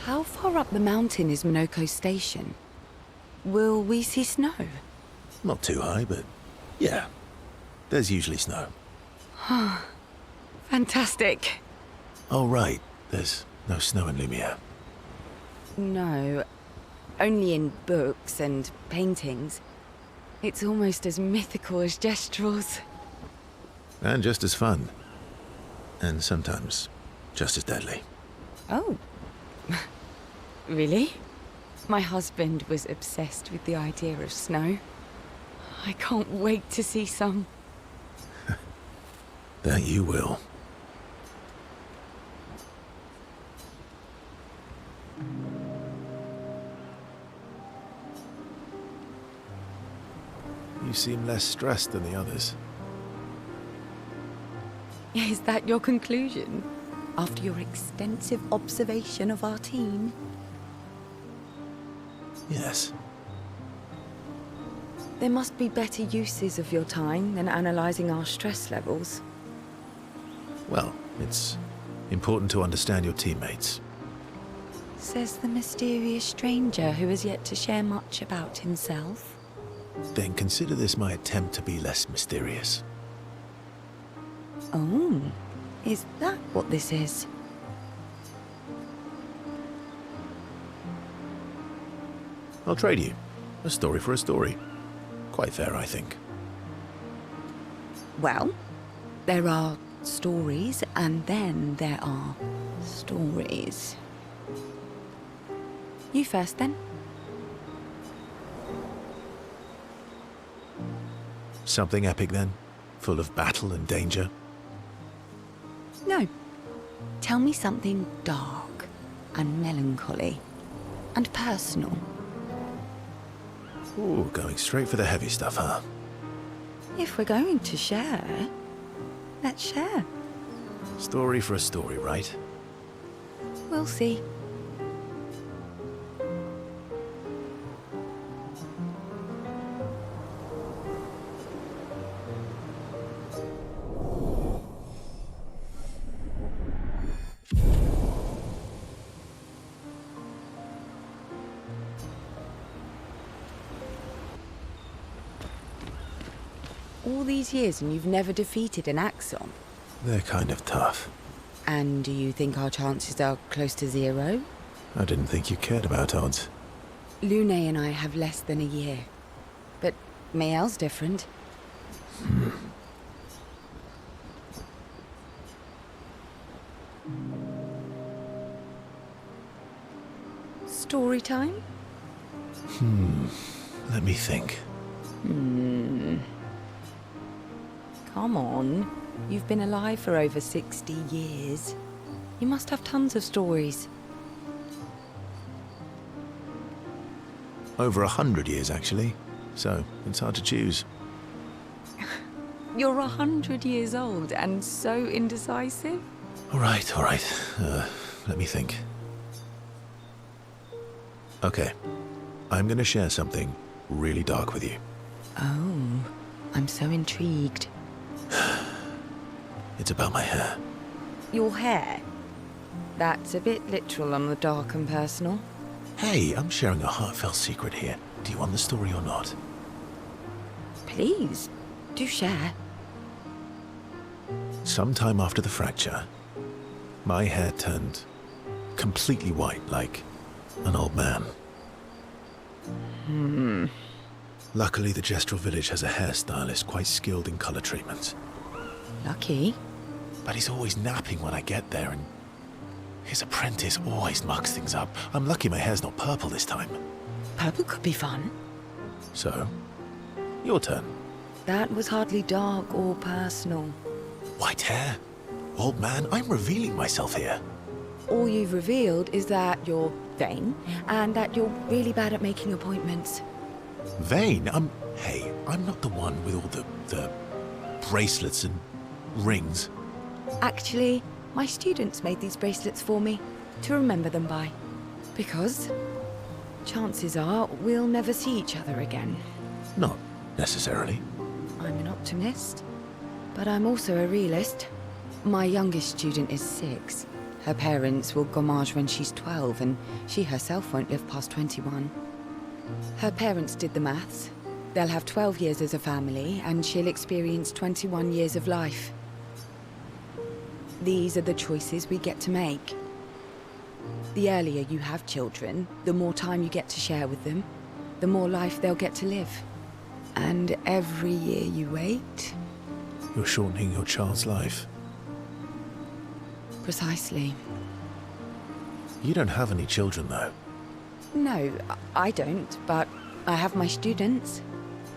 How far up the mountain is Minoko Station? Will we see snow? Not too high, but yeah, there's usually snow. Fantastic. Oh, right, there's no snow in Lumiere. No, only in books and paintings. It's almost as mythical as Gestrels. And just as fun. And sometimes just as deadly. Oh. Really? My husband was obsessed with the idea of snow. I can't wait to see some. That you will. You seem less stressed than the others. Is that your conclusion? After your extensive observation of our team? Yes. There must be better uses of your time than analysing our stress levels. Well, it's important to understand your teammates. Says the mysterious stranger who has yet to share much about himself. Then consider this my attempt to be less mysterious. Oh, is that what this is? I'll trade you. A story for a story. Quite fair, I think. Well, there are stories, and then there are stories. You first, then. Something epic, then? Full of battle and danger? No. Tell me something dark and melancholy and personal. Ooh, going straight for the heavy stuff, huh? If we're going to share, let's share. Story for a story, right? We'll see. All these years and you've never defeated an Axon? They're kind of tough. And do you think our chances are close to zero? I didn't think you cared about odds. Lune and I have less than a year. But Mayel's different. Story time? Let me think. Come on. You've been alive for over 60 years. You must have tons of stories. Over 100 years, actually. So, it's hard to choose. You're 100 years old and so indecisive? All right. Let me think. Okay. I'm gonna share something really dark with you. Oh, I'm so intrigued. It's about my hair. Your hair? That's a bit literal on the dark and personal. Hey, I'm sharing a heartfelt secret here. Do you want the story or not? Please, do share. Sometime after the fracture, my hair turned completely white, like an old man. Luckily, the Gestrel village has a hairstylist quite skilled in color treatments. Lucky. But he's always napping when I get there, and his apprentice always mucks things up. I'm lucky my hair's not purple this time. Purple could be fun. So, your turn. That was hardly dark or personal. White hair? Old man, I'm revealing myself here. All you've revealed is that you're vain, and that you're really bad at making appointments. Vain? Hey, I'm not the one with all the bracelets and rings. Actually, my students made these bracelets for me, to remember them by. Because chances are we'll never see each other again. Not necessarily. I'm an optimist, but I'm also a realist. My youngest student is 6. Her parents will gommage when she's 12, and she herself won't live past 21. Her parents did the maths. They'll have 12 years as a family, and she'll experience 21 years of life. These are the choices we get to make. The earlier you have children, the more time you get to share with them, the more life they'll get to live. And every year you wait... You're shortening your child's life. Precisely. You don't have any children, though. No, I don't, but I have my students.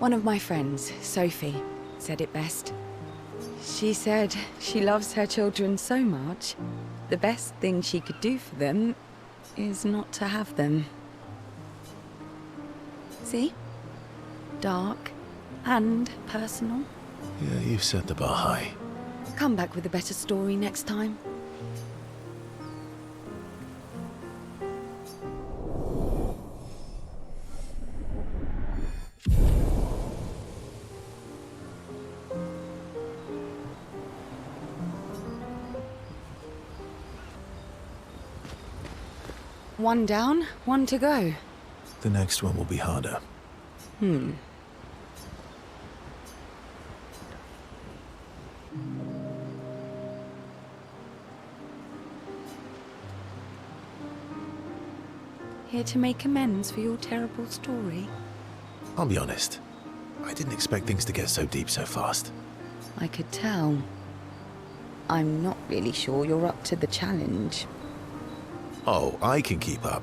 One of my friends, Sophie, said it best. She said she loves her children so much, the best thing she could do for them is not to have them. See? Dark and personal. Yeah, you've set the bar high. Come back with a better story next time. One down, one to go. The next one will be harder. Here to make amends for your terrible story? I'll be honest. I didn't expect things to get so deep so fast. I could tell. I'm not really sure you're up to the challenge. Oh, I can keep up.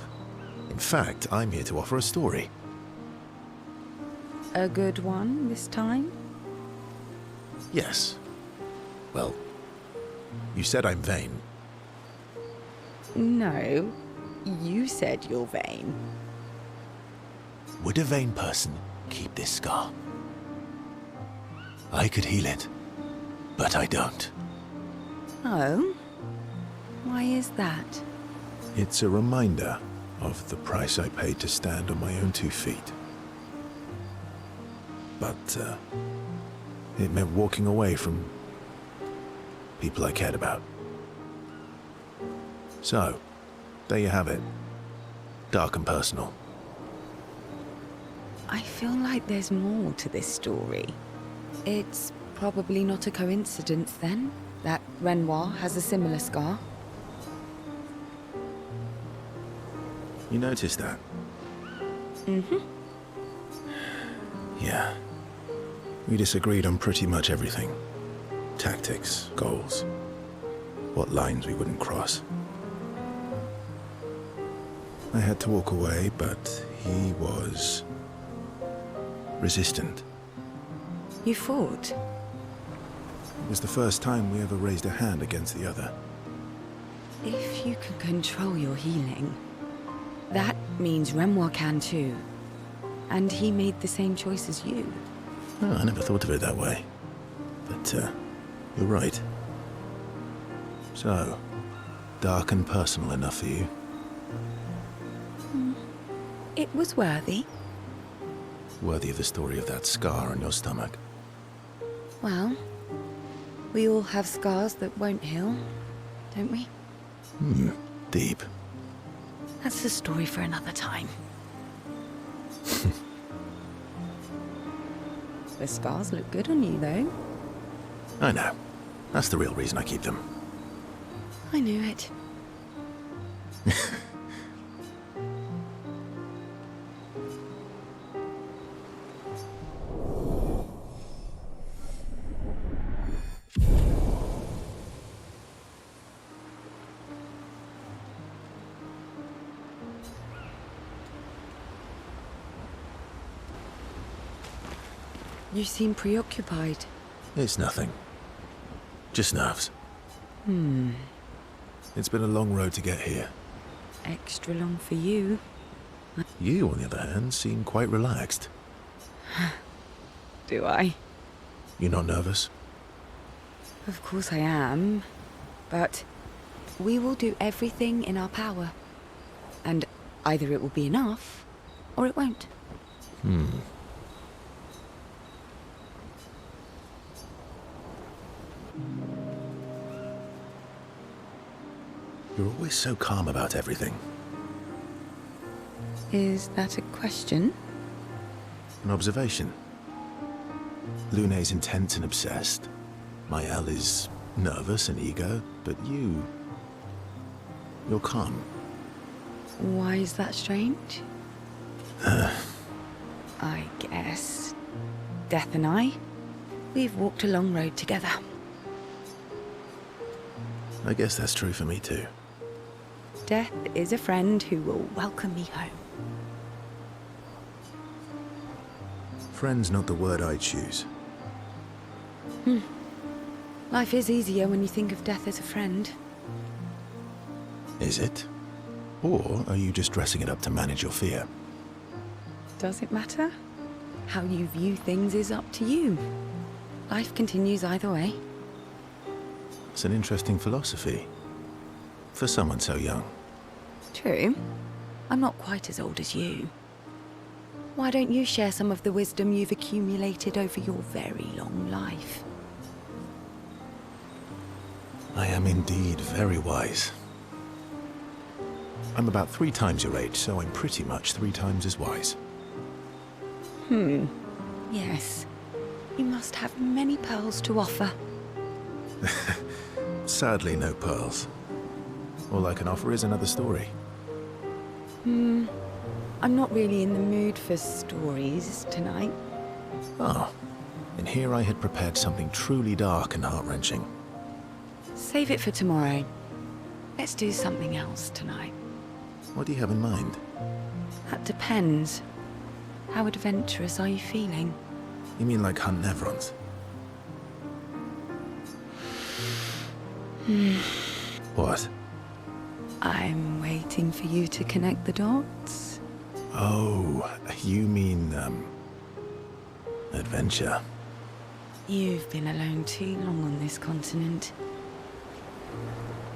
In fact, I'm here to offer a story. A good one this time? Yes. Well, you said I'm vain. No, you said you're vain. Would a vain person keep this scar? I could heal it, but I don't. Oh? Why is that? It's a reminder of the price I paid to stand on my own 2 feet. But, it meant walking away from people I cared about. So, there you have it. Dark and personal. I feel like there's more to this story. It's probably not a coincidence, then, that Renoir has a similar scar. You noticed that? Mm-hmm. Yeah. We disagreed on pretty much everything. Tactics, goals, what lines we wouldn't cross. I had to walk away, but he was resistant. You fought? It was the first time we ever raised a hand against the other. If you can control your healing, that means Renoir can too. And he made the same choice as you. Oh, I never thought of it that way. But, you're right. So, dark and personal enough for you? It was worthy. Worthy of the story of that scar on your stomach. Well, we all have scars that won't heal, don't we? Deep. That's a story for another time. The scars look good on you, though. I know. That's the real reason I keep them. I knew it. You seem preoccupied. It's nothing. Just nerves. It's been a long road to get here. Extra long for you. You, on the other hand, seem quite relaxed. Do I? You're not nervous? Of course I am. But we will do everything in our power. And either it will be enough, or it won't. You're always so calm about everything. Is that a question? An observation. Lune's intense and obsessed. Mael is nervous and eager, but you're calm. Why is that strange? I guess Death and I, we've walked a long road together. I guess that's true for me too. Death is a friend who will welcome me home. Friend's not the word I choose. Life is easier when you think of death as a friend. Is it? Or are you just dressing it up to manage your fear? Does it matter? How you view things is up to you. Life continues either way. It's an interesting philosophy. For someone so young. True. I'm not quite as old as you. Why don't you share some of the wisdom you've accumulated over your very long life? I am indeed very wise. I'm about 3 times your age, so I'm pretty much 3 times as wise. Yes. You must have many pearls to offer. Sadly, no pearls. All I can offer is another story. I'm not really in the mood for stories tonight. Oh, and here I had prepared something truly dark and heart-wrenching. Save it for tomorrow. Let's do something else tonight. What do you have in mind? That depends. How adventurous are you feeling? You mean like hunt Nevrons? What? I'm waiting for you to connect the dots. Oh, you mean, adventure. You've been alone too long on this continent.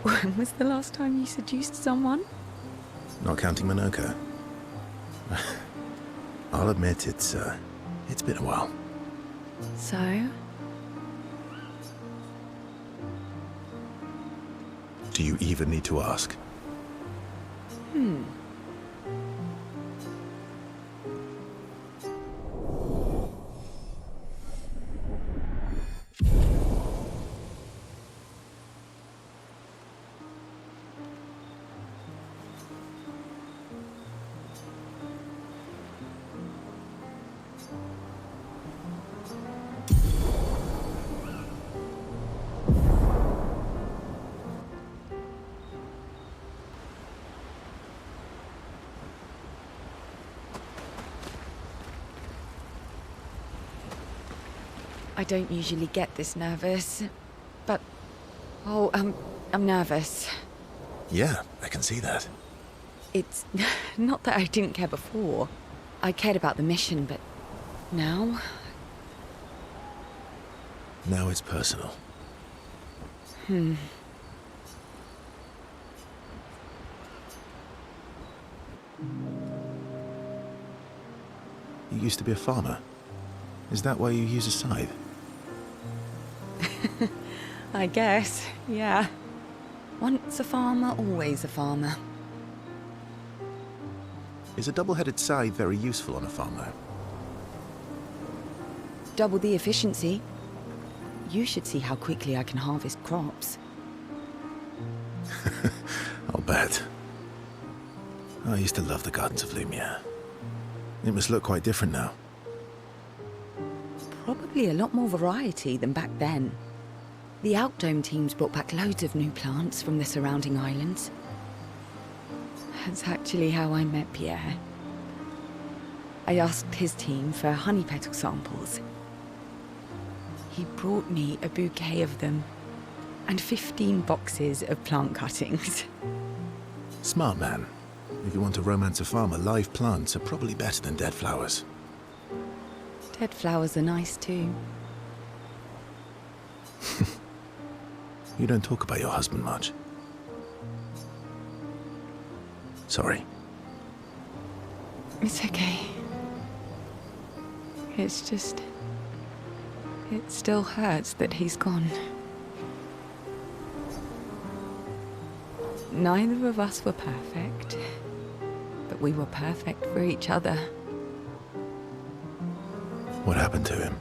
When was the last time you seduced someone? Not counting Minoka. I'll admit it's been a while. So? Do you even need to ask? I don't usually get this nervous, but... Oh, I'm nervous. Yeah, I can see that. It's not that I didn't care before. I cared about the mission, but now... Now it's personal. Hmm. You used to be a farmer. Is that why you use a scythe? I guess, yeah. Once a farmer, always a farmer. Is a double-headed scythe very useful on a farm, though? Double the efficiency. You should see how quickly I can harvest crops. I'll bet. I used to love the gardens of Lumia. It must look quite different now. Probably a lot more variety than back then. The Outdome teams brought back loads of new plants from the surrounding islands. That's actually how I met Pierre. I asked his team for honey petal samples. He brought me a bouquet of them, and 15 boxes of plant cuttings. Smart man. If you want to romance a farmer, live plants are probably better than dead flowers. Dead flowers are nice too. You don't talk about your husband much. Sorry. It's okay. It's just... It still hurts that he's gone. Neither of us were perfect, but we were perfect for each other. What happened to him?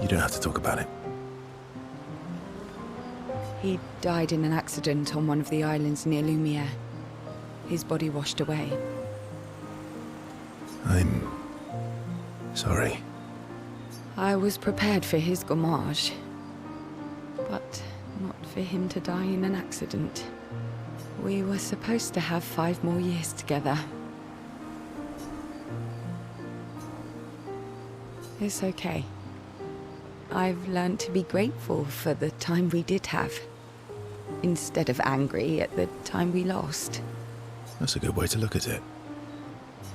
You don't have to talk about it. He died in an accident on one of the islands near Lumiere. His body washed away. I'm sorry. I was prepared for his gommage, but not for him to die in an accident. We were supposed to have 5 more years together. It's okay. I've learned to be grateful for the time we did have, instead of angry at the time we lost. That's a good way to look at it.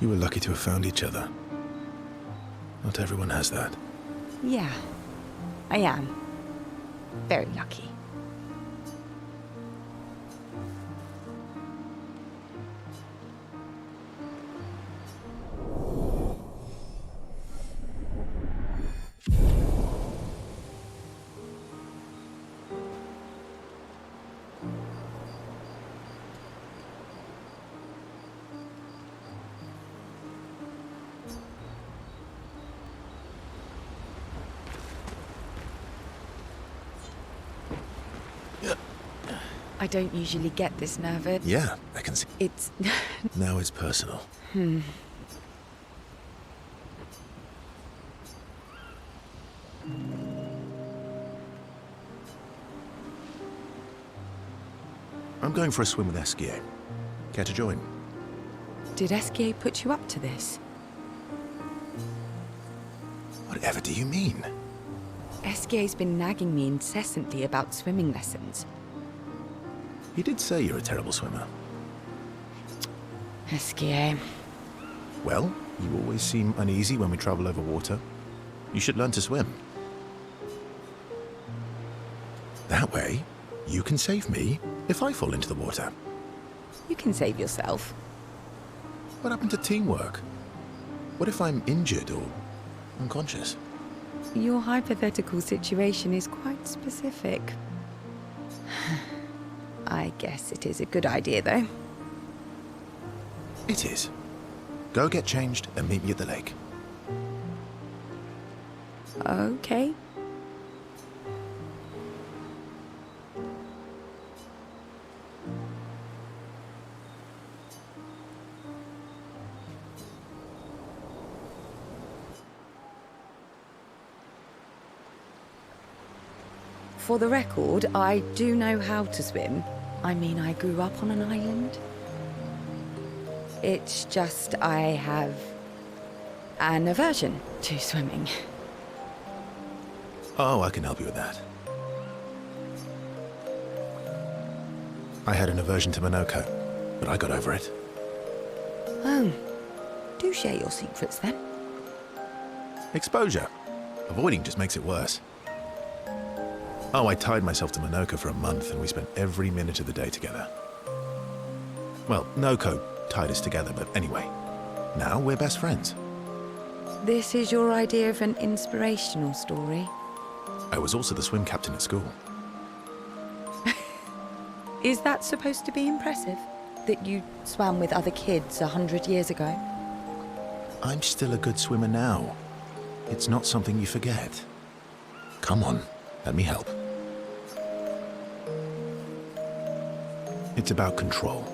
You were lucky to have found each other. Not everyone has that. Yeah, I am. Very lucky. I don't usually get this nervous. Yeah, I can see. It's... Now it's personal. I'm going for a swim with Sciel. Care to join? Did Sciel put you up to this? Whatever do you mean? Sciel's been nagging me incessantly about swimming lessons. He did say you're a terrible swimmer. Sciel. Well, you always seem uneasy when we travel over water. You should learn to swim. That way, you can save me if I fall into the water. You can save yourself. What happened to teamwork? What if I'm injured or unconscious? Your hypothetical situation is quite specific. I guess it is a good idea, though. It is. Go get changed and meet me at the lake. Okay. For the record, I do know how to swim. I mean, I grew up on an island. It's just I have an aversion to swimming. Oh, I can help you with that. I had an aversion to Minoko, but I got over it. Oh, do share your secrets then. Exposure. Avoiding just makes it worse. Oh, I tied myself to Minoko for a month and we spent every minute of the day together. Well, Noko tied us together, but anyway, now we're best friends. This is your idea of an inspirational story? I was also the swim captain at school. Is that supposed to be impressive? That you swam with other kids 100 years ago? I'm still a good swimmer now. It's not something you forget. Come on, let me help. It's about control.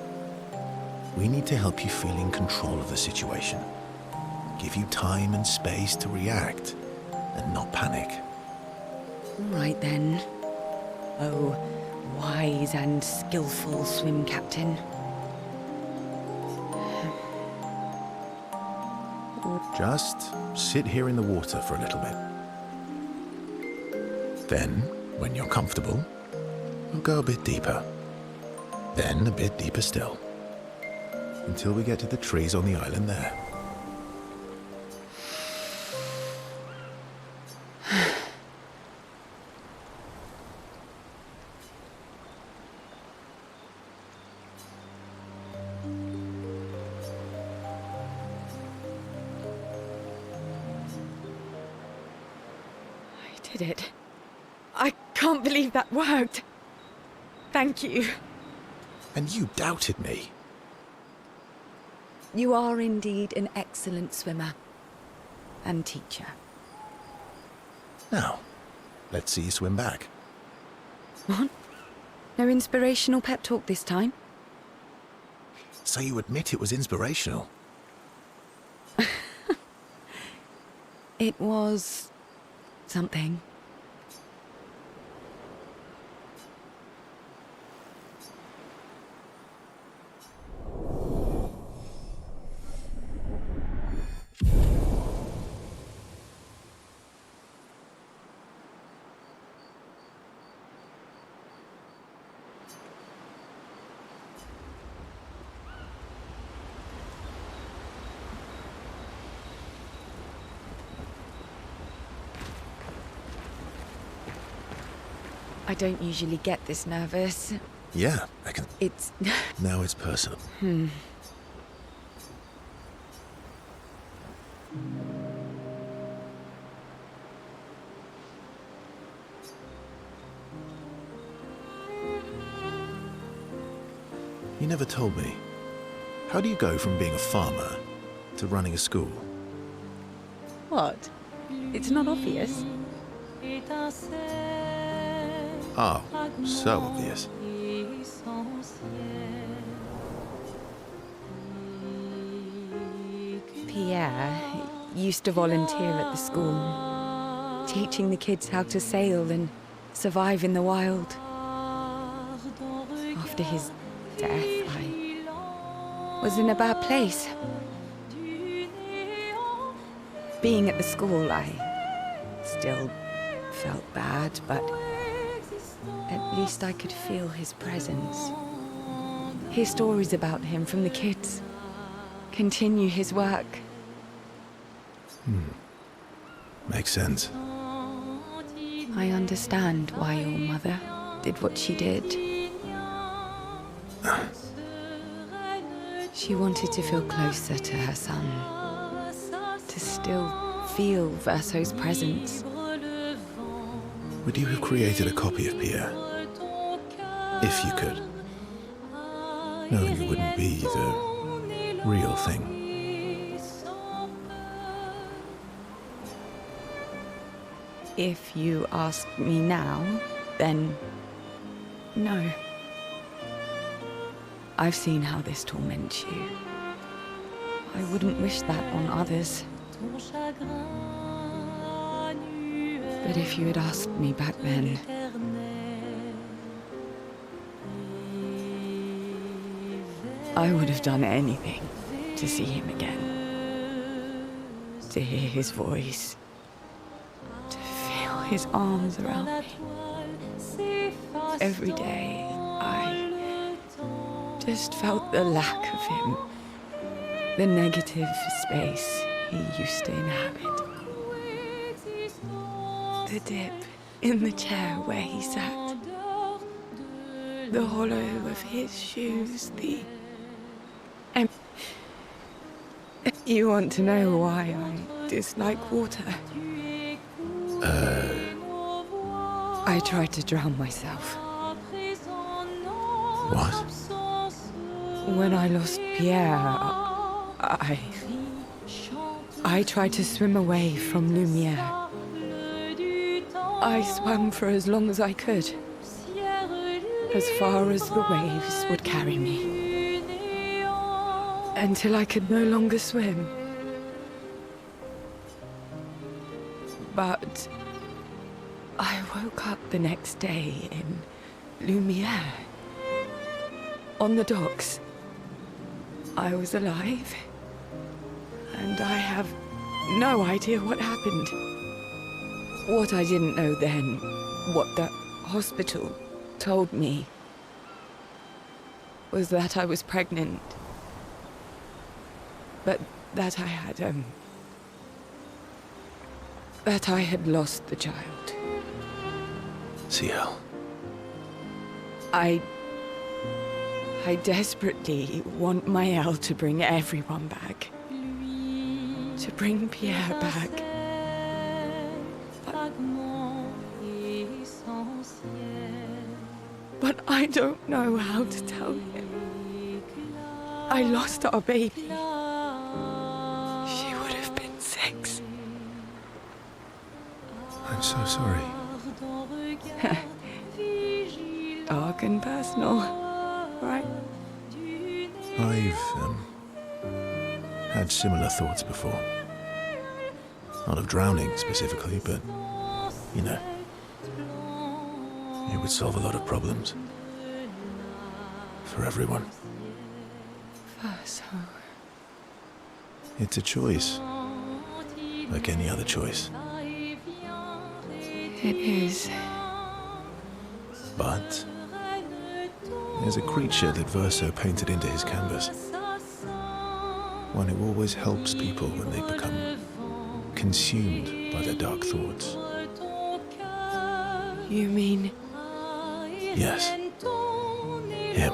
We need to help you feel in control of the situation. Give you time and space to react, and not panic. All right then. Oh, wise and skillful swim captain. Just sit here in the water for a little bit. Then, when you're comfortable, we'll go a bit deeper. Then a bit deeper still. Until we get to the trees on the island there. I did it. I can't believe that worked. Thank you. And you doubted me. You are indeed an excellent swimmer. And teacher. Now, let's see you swim back. What? No inspirational pep talk this time? So you admit it was inspirational? It was... something. I don't usually get this nervous. Yeah, I can... It's... Now it's personal. You never told me. How do you go from being a farmer to running a school? What? It's not obvious. Oh, so obvious. Pierre used to volunteer at the school, teaching the kids how to sail and survive in the wild. After his death, I was in a bad place. Being at the school, I still felt bad, but at least I could feel his presence. Hear stories about him from the kids. Continue his work. Makes sense. I understand why your mother did what she did. She wanted to feel closer to her son. To still feel Verso's presence. Would you have created a copy of Pierre? If you could. Knowing it wouldn't be the real thing. If you ask me now, then no. I've seen how this torments you. I wouldn't wish that on others. But if you had asked me back then, I would have done anything to see him again. To hear his voice. To feel his arms around me. Every day, I just felt the lack of him. The negative space he used to inhabit. The dip in the chair where he sat. The hollow of his shoes, the... You want to know why I dislike water? I tried to drown myself. What? When I lost Pierre, I tried to swim away from Lumiere. I swam for as long as I could. As far as the waves would carry me. Until I could no longer swim. But I woke up the next day in Lumiere. On the docks. I was alive. And I have no idea what happened. What I didn't know then, what the hospital told me, was that I was pregnant. But that I had lost the child. Sciel. I desperately want Maëlle to bring everyone back. To bring Pierre back. But I don't know how to tell him. I lost our baby. She would have been 6. I'm so sorry. Dark and personal, right? I've, had similar thoughts before. Not of drowning specifically, but, you know, it would solve a lot of problems. For everyone. So... It's a choice. Like any other choice. It is. But there's a creature that Verso painted into his canvas. One who always helps people when they become consumed by their dark thoughts. You mean... Yes. Him.